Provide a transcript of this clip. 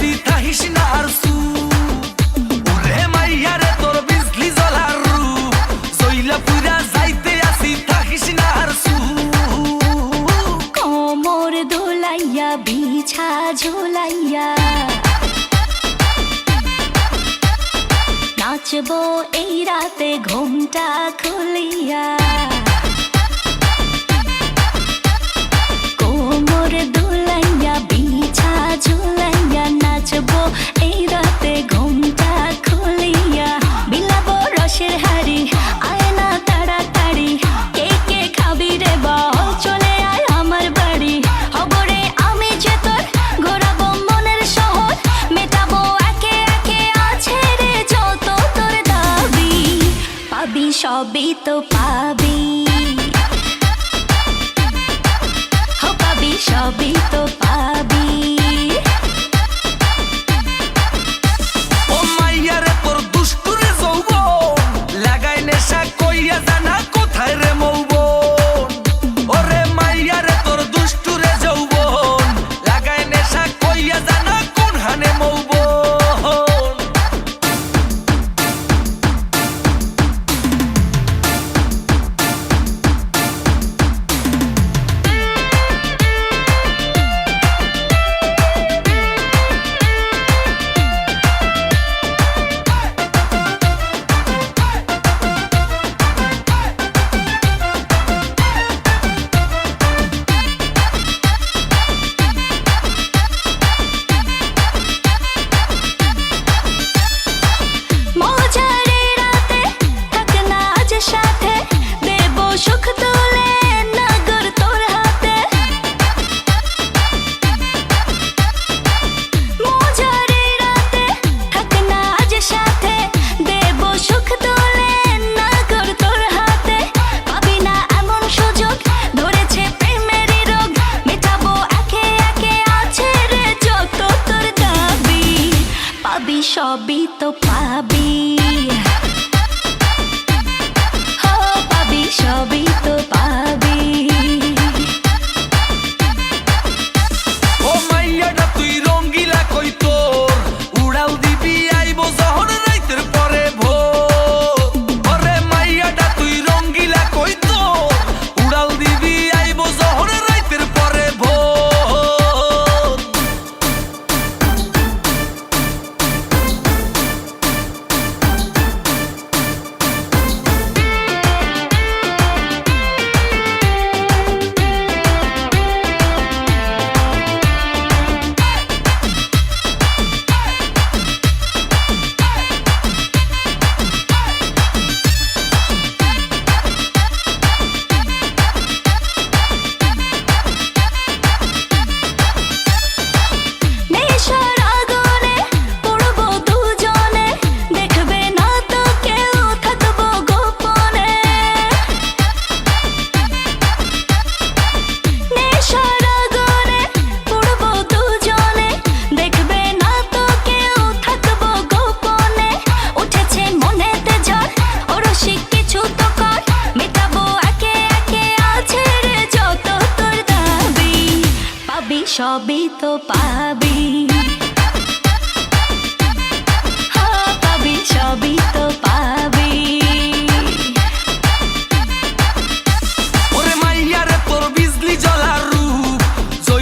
আসি থাকিস না আর সু ওরে মাইয়া রে তোর বিজলি জ্বলার রূপ জইলা পুরা যাইতে আসি থাকিস না আর সু কোমর দোলাইয়া বিছা ঝোলাইয়া নাচবো এই রাতে ঘুমটা খুলিয়া কোমর দোলাইয়া বিছা ঝোলাইয়া নাচবো এই রাতে ঘুমটা খুলিয়া বিলাবো রসের হাড়ি আয় না তাড়াতাড়ি কে কে খাবি রে বল চলে আয় আমার বাড়ি হবরে আমি যে তোর ঘোরাবো মনের শহর মেটাবো একে একে আছে রে যত তোর দাবি পাবি সবই তো পাবি সবই তো পাবি ও মাইয়া রে তোর দুষ্টুরে যৌবন লাগাই নেশা কইয়া জানা কোথায় রে মৌবন ওরে মাইয়া রে তোর দুষ্টুরে যৌবন লাগাই নেশা কইয়া জানা কোন হানে মৌবন সুখ তুলে নগর তোর হাতে মজারে রাতে থাক না আজ সাথে দেব সুখ তুলে নগর তোর হাতে পাবি না এমন সুযোগ ধরেছে প্রেমেরই রোগ মেটাবো একে একে আছে রে যত তোর দাবি পাবি সবই তো পাবি সবই তো পাবি ও মাইয়াটা তুই রঙ্গিলা কই তোর উড়াল দিবি আইবো যখন রাইতের পরে ভোর ওরে মাইয়াটা তুই রঙ্গিলা কই তোর উড়াল দিবি আইবো যখন রাইতের পরে ভোর সবই তো পাবি